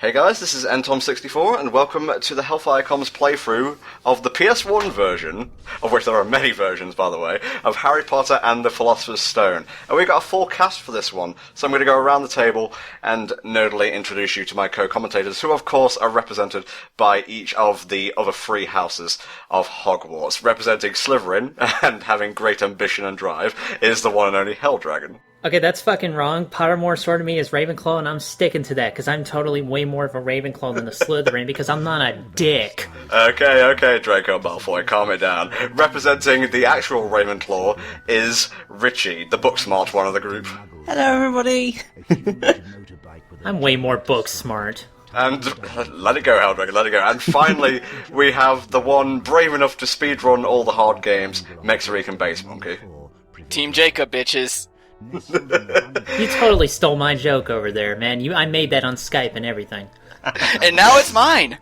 Hey guys, this is ntom64, and welcome to the HellfireComms playthrough of the PS1 version, of which there are many versions, by the way, of Harry Potter and the Philosopher's Stone. And we've got a full cast for this one, so I'm going to go around the table and nerdily introduce you to my co-commentators, who of course are represented by each of the other three houses of Hogwarts. Representing Slytherin, and having great ambition and drive, is the one and only Helldragon. Okay, that's fucking wrong. Pottermore sort of me is Ravenclaw, and I'm sticking to that, because I'm totally way more of a Ravenclaw than a Slytherin, because I'm not a dick. Okay, Draco Malfoy, calm it down. Representing the actual Ravenclaw is Richie, the book-smart one of the group. Hello, everybody! I'm way more book smart. And let it go, Helldragon, let it go. And finally, we have the one brave enough to speedrun all the hard games, Mexerican Base Monkey. Team Jacob, bitches. You totally stole my joke over there, man. I made that on Skype and everything. And now it's mine!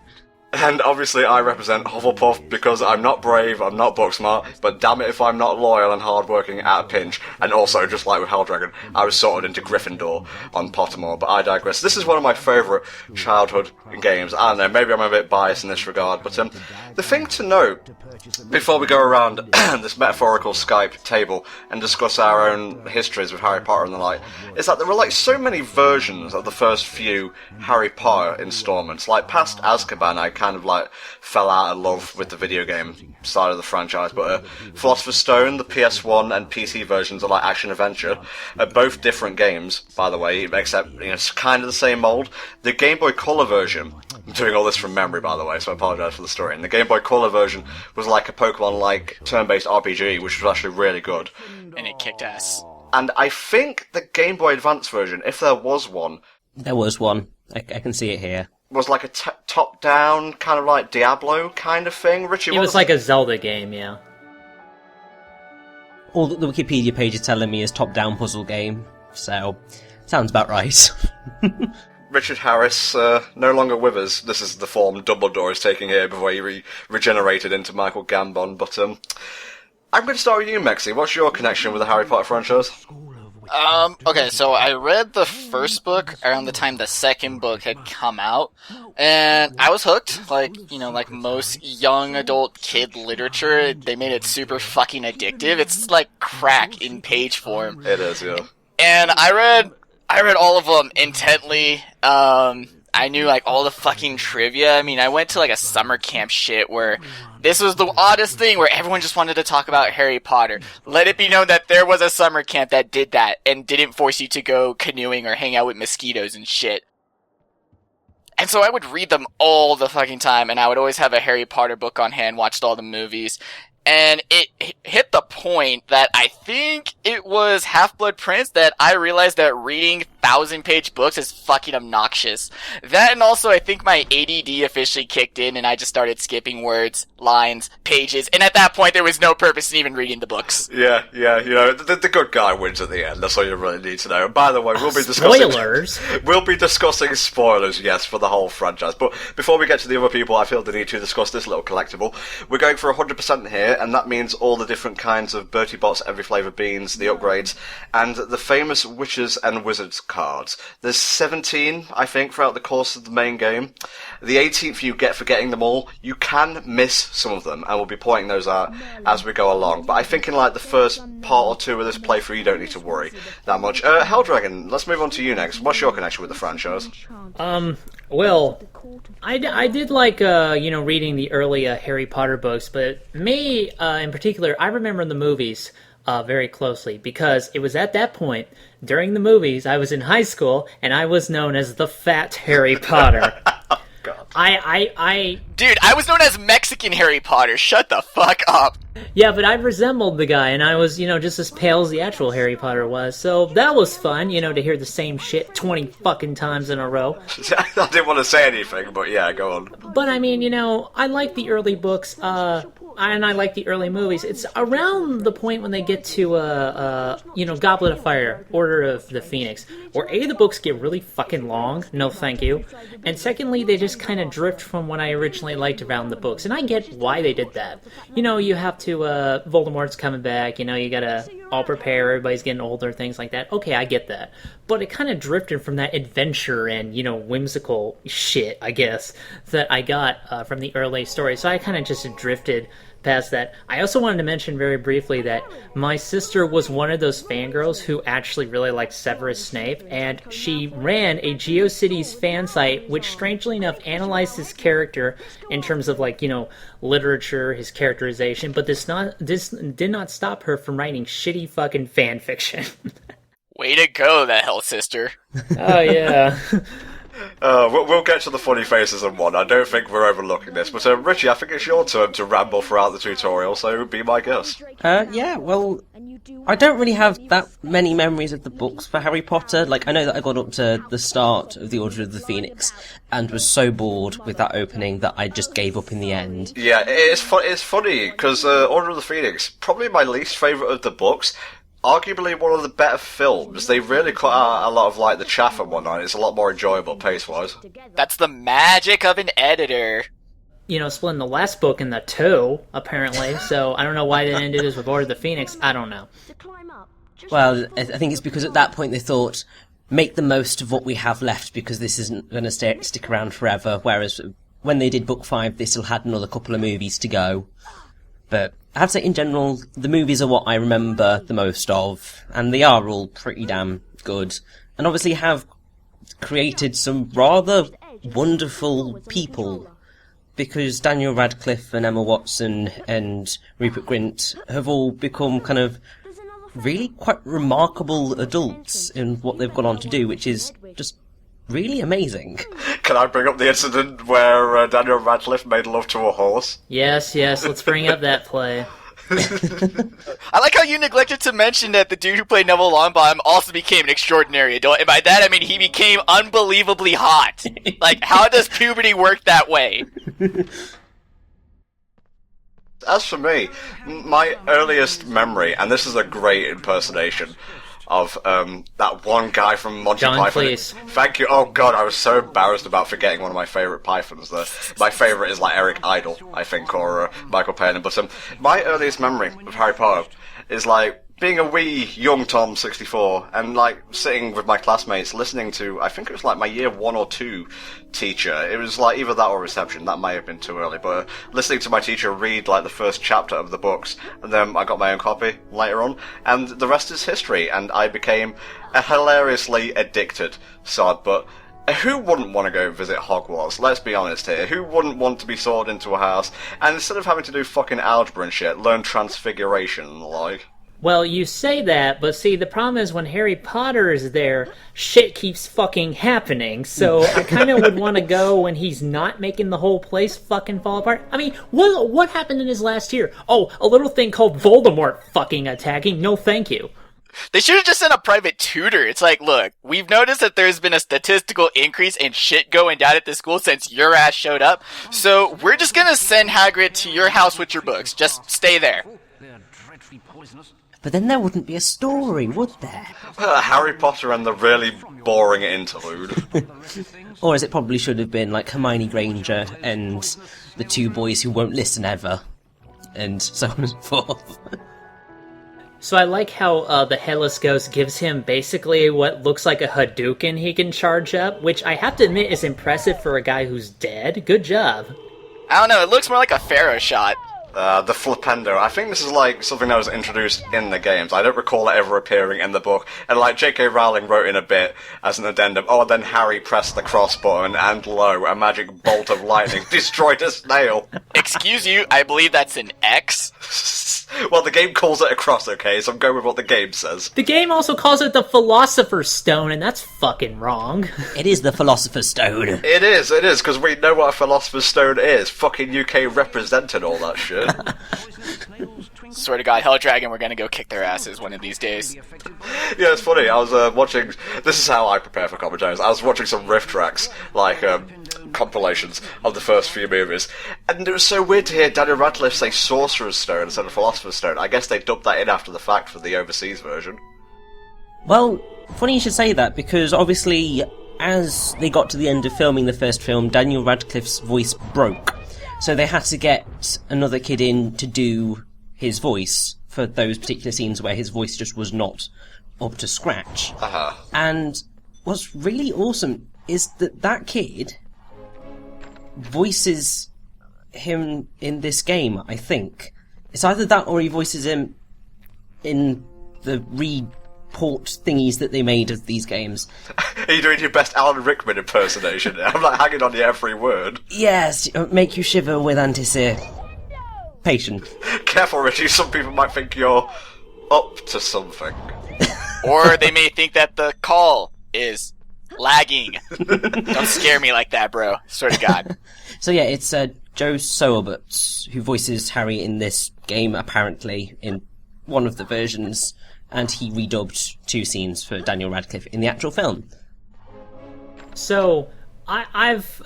And obviously I represent Hufflepuff because I'm not brave, I'm not book smart, but damn it if I'm not loyal and hardworking at a pinch. And also, just like with Helldragon, I was sorted into Gryffindor on Pottermore, but I digress. This is one of my favourite childhood games. I don't know, maybe I'm a bit biased in this regard, but the thing to note, before we go around this metaphorical Skype table and discuss our own histories with Harry Potter and the like, is that there were like so many versions of the first few Harry Potter installments. Like past Azkaban, I kind of like fell out of love with the video game side of the franchise, but Philosopher's Stone, the PS1 and PC versions are like action adventure, both different games, by the way, except it's kind of the same mold. The Game Boy Color version, I'm doing all this from memory, by the way, so I apologise for the story. And the Game Boy Color version was like a Pokemon-like turn-based RPG, which was actually really good. And it kicked ass. And I think the Game Boy Advance version, if there was one... There was one. I can see it here. Was like a top-down, kind of like Diablo kind of thing. Richie, It was like a Zelda game, yeah. All that the Wikipedia page is telling me is top-down puzzle game, so sounds about right. Richard Harris, no longer with us. This is the form Dumbledore is taking here before he regenerated into Michael Gambon, but I'm going to start with you, Mexi. What's your connection with the Harry Potter franchise? Okay, so I read the first book around the time the second book had come out, and I was hooked. Like most young adult kid literature, they made it super fucking addictive. It's like crack in page form. It is, yeah. And I read all of them intently. I knew like all the fucking trivia. I mean, I went to like a summer camp shit where this was the oddest thing where everyone just wanted to talk about Harry Potter. Let it be known that there was a summer camp that did that and didn't force you to go canoeing or hang out with mosquitoes and shit. And so I would read them all the fucking time, and I would always have a Harry Potter book on hand, watched all the movies. And it hit the point that I think it was Half-Blood Prince that I realized that reading 1,000-page books is fucking obnoxious. That, and also I think my ADD officially kicked in and I just started skipping words, lines, pages, and at that point there was no purpose in even reading the books. Yeah, the good guy wins at the end, that's all you really need to know. And by the way, we'll be discussing... Spoilers! We'll be discussing spoilers, yes, for the whole franchise. But before we get to the other people, I feel the need to discuss this little collectible. We're going for 100% here, and that means all the different kinds of Bertie Bott's Every Flavour beans, the upgrades, and the famous Witches and Wizards cards. There's 17, I think, throughout the course of the main game. The 18th you get for getting them all. You can miss some of them, and we'll be pointing those out as we go along. But I think in like the first part or two of this playthrough, you don't need to worry that much. Helldragon, let's move on to you next. What's your connection with the franchise? Well, I did like, reading the early Harry Potter books, but me, in particular, I remember the movies very closely, because it was at that point, during the movies, I was in high school, and I was known as the Fat Harry Potter. God. Dude, I was known as Mexican Harry Potter. Shut the fuck up. Yeah, but I resembled the guy, and I was, just as pale as the actual Harry Potter was, so that was fun, to hear the same shit 20 fucking times in a row. I didn't want to say anything, but yeah, go on. But I mean, I like the early books, and I like the early movies. It's around the point when they get to, Goblet of Fire, Order of the Phoenix, where A, the books get really fucking long, no thank you, and secondly, they just kind of drift from what I originally liked around the books, and I get why they did that. You have to, Voldemort's coming back, you gotta all prepare, everybody's getting older, things like that. Okay, I get that. But it kind of drifted from that adventure and, whimsical shit, I guess, that I got from the early story. So I kind of just drifted past that. I also wanted to mention very briefly that my sister was one of those fangirls who actually really liked Severus Snape, and she ran a GeoCities fan site, which strangely enough analyzed his character in terms of literature, his characterization, but this did not stop her from writing shitty fucking fan fiction. Way to go, that hell sister. Oh yeah. We'll get to the funny faces and one. I don't think we're overlooking this, but Richie, I think it's your turn to ramble throughout the tutorial, so be my guest. Yeah, well, I don't really have that many memories of the books for Harry Potter. I know that I got up to the start of the Order of the Phoenix and was so bored with that opening that I just gave up in the end. Yeah, it's funny, because Order of the Phoenix, probably my least favourite of the books. Arguably one of the better films. They really cut out a lot of the chaff and whatnot. It's a lot more enjoyable pace-wise. That's the magic of an editor. Splitting the last book into two, apparently. So I don't know why they didn't do this with Order of the Phoenix. I don't know. Well, I think it's because at that point they thought, make the most of what we have left because this isn't going to stick around forever. Whereas when they did book 5, they still had another couple of movies to go. But I have to say, in general, the movies are what I remember the most of, and they are all pretty damn good, and obviously have created some rather wonderful people, because Daniel Radcliffe and Emma Watson and Rupert Grint have all become kind of really quite remarkable adults in what they've gone on to do, which is just really amazing. Can I bring up the incident where Daniel Radcliffe made love to a horse? Yes, let's bring up that play. I like how you neglected to mention that the dude who played Neville Longbottom also became an extraordinary adult, and by that I mean he became unbelievably hot. How does puberty work that way? As for me, my earliest memory, and this is a great impersonation of that one guy from Monty John Python. Cleese. Thank you. Oh god, I was so embarrassed about forgetting one of my favourite Pythons there. My favourite is Eric Idle, I think, or Michael Palin. But my earliest memory of Harry Potter is being a wee young Tom 64 and sitting with my classmates listening to, I think it was my year 1 or 2 teacher. It was either that or reception. That may have been too early, but listening to my teacher read the first chapter of the books, and then I got my own copy later on, and the rest is history, and I became a hilariously addicted sod. But who wouldn't want to go visit Hogwarts? Let's be honest here. Who wouldn't want to be sorted into a house, and instead of having to do fucking algebra and shit, learn transfiguration and the like? Well, you say that, but see, the problem is when Harry Potter is there, shit keeps fucking happening, so I kind of would want to go when he's not making the whole place fucking fall apart. I mean, what happened in his last year? Oh, a little thing called Voldemort fucking attacking? No thank you. They should have just sent a private tutor. It's look, we've noticed that there's been a statistical increase in shit going down at this school since your ass showed up, so we're just gonna send Hagrid to your house with your books. Just stay there. But then there wouldn't be a story, would there? Harry Potter and the really boring interlude. Or as it probably should have been, Hermione Granger and the 2 boys who won't listen ever, and so on and so forth. So I like how the Headless Ghost gives him basically what looks like a Hadouken he can charge up, which I have to admit is impressive for a guy who's dead. Good job. I don't know, it looks more like a Pharaoh shot. The Flipendo. I think this is something that was introduced in the games. I don't recall it ever appearing in the book. And J.K. Rowling wrote in a bit as an addendum, then Harry pressed the cross button and lo, a magic bolt of lightning destroyed a snail. Excuse you, I believe that's an X. Well, the game calls it a cross, okay, so I'm going with what the game says. The game also calls it the Philosopher's Stone, and that's fucking wrong. It is the Philosopher's Stone. It is, because we know what a Philosopher's Stone is. Fucking UK represented all that shit. Swear to God, Hell Dragon, we're gonna go kick their asses one of these days. Yeah, it's funny, I was watching... This is how I prepare for commentaries. I was watching some riff tracks, compilations of the first few movies, and it was so weird to hear Daniel Radcliffe say Sorcerer's Stone instead of Philosopher's Stone. I guess they dubbed that in after the fact for the overseas version. Well, funny you should say that, because obviously, as they got to the end of filming the first film, Daniel Radcliffe's voice broke. So they had to get another kid in to do his voice for those particular scenes where his voice just was not up to scratch. Uh-huh. And what's really awesome is that kid voices him in this game, I think. It's either that or he voices him in the report thingies that they made of these games. Are you doing your best Alan Rickman impersonation? I'm like hanging on to every word. Yes, make you shiver with anticipation. Careful, Richie, some people might think you're up to something. Or they may think that the call is lagging. Don't scare me like that, bro. Swear to God. So yeah, it's Joe Soerbert who voices Harry in this game, apparently, in one of the versions, and he redubbed 2 scenes for Daniel Radcliffe in the actual film. So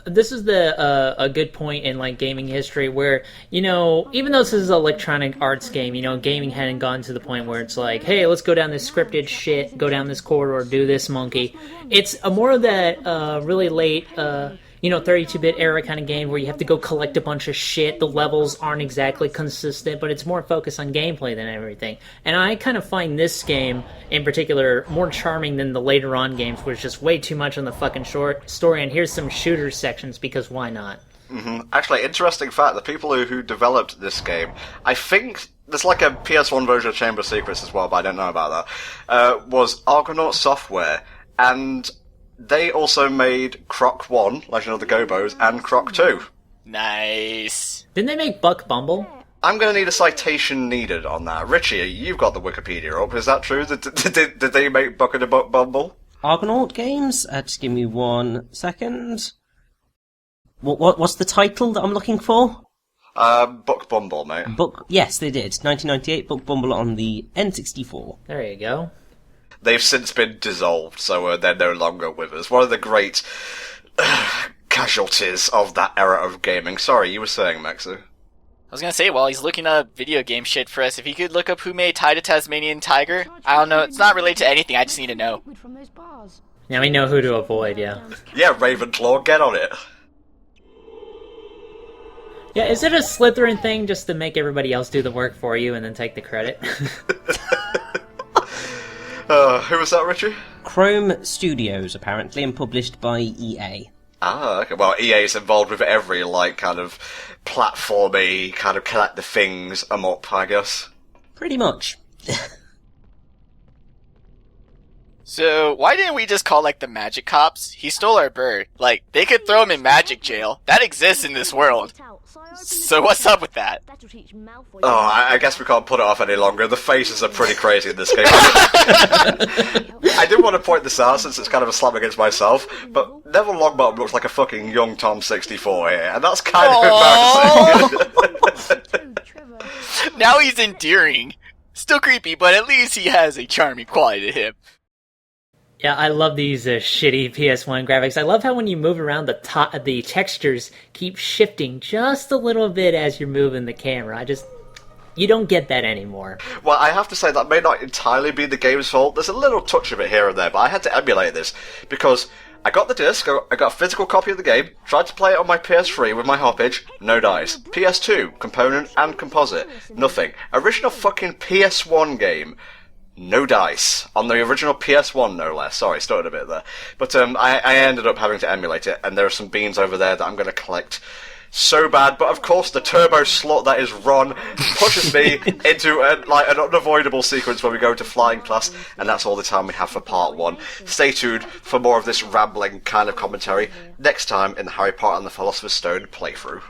this is a good point in like gaming history where, you know, even though this is an Electronic Arts game, you know, gaming hadn't gone to the point where it's like, hey, let's go down this scripted shit, go down this corridor, do this monkey. It's a more of that really late 32-bit era kind of game where you have to go collect a bunch of shit. The levels aren't exactly consistent, but it's more focused on gameplay than everything. And I kind of find this game, in particular, more charming than the later on games, where it's just way too much on the fucking short story, and here's some shooter sections, because why not? Mm-hmm. Actually, interesting fact, the people who developed this game, I think there's like a PS1 version of Chamber of Secrets as well, but I don't know about that, was Argonaut Software, and they also made Croc 1, Legend of the Gobos, and Croc 2. Nice. Didn't they make Buck Bumble? I'm going to need a citation needed on that. Richie, you've got the Wikipedia up. Is that true? Did they make Buck and a Buck Bumble? Argonaut games? Just give me 1 second. What's the title that I'm looking for? Buck Bumble, mate. Yes, they did. 1998, Buck Bumble on the N64. There you go. They've since been dissolved, so they're no longer with us. One of the great casualties of that era of gaming. Sorry, you were saying, Maxu? I was gonna say, while he's looking up video game shit for us, if he could look up who made Tide of Tasmanian Tiger. I don't know, it's not related to anything, I just need to know. Now we know who to avoid, yeah. Yeah, Ravenclaw, get on it. Yeah, is it a Slytherin thing just to make everybody else do the work for you and then take the credit? Who was that, Richie? Chrome Studios, apparently, and published by EA. Ah, okay. Well, EA's involved with every, kind of platformy, kind of collect the things up, I guess. Pretty much. So, why didn't we just call, the magic cops? He stole our bird. They could throw him in magic jail. That exists in this world. So what's up with that? Oh, I guess we can't put it off any longer. The faces are pretty crazy in this game. I did want to point this out since it's kind of a slam against myself, but Neville Longbottom looks like a fucking young Tom 64 here, and that's kind of embarrassing. Now he's endearing. Still creepy, but at least he has a charming quality to him. Yeah, I love these shitty PS1 graphics. I love how when you move around, the textures keep shifting just a little bit as you're moving the camera. You don't get that anymore. Well, I have to say that may not entirely be the game's fault. There's a little touch of it here and there, but I had to emulate this because I got the disc, I got a physical copy of the game, tried to play it on my PS3 with my hoppage, no dice. PS2, component and composite, nothing. Original fucking PS1 game, no dice. On the original PS1, no less. Sorry, stuttered a bit there. But I ended up having to emulate it, and there are some beans over there that I'm going to collect so bad. But of course, the turbo slut that is Ron pushes me into an unavoidable sequence where we go to flying class, and that's all the time we have for part 1. Stay tuned for more of this rambling kind of commentary next time in the Harry Potter and the Philosopher's Stone playthrough.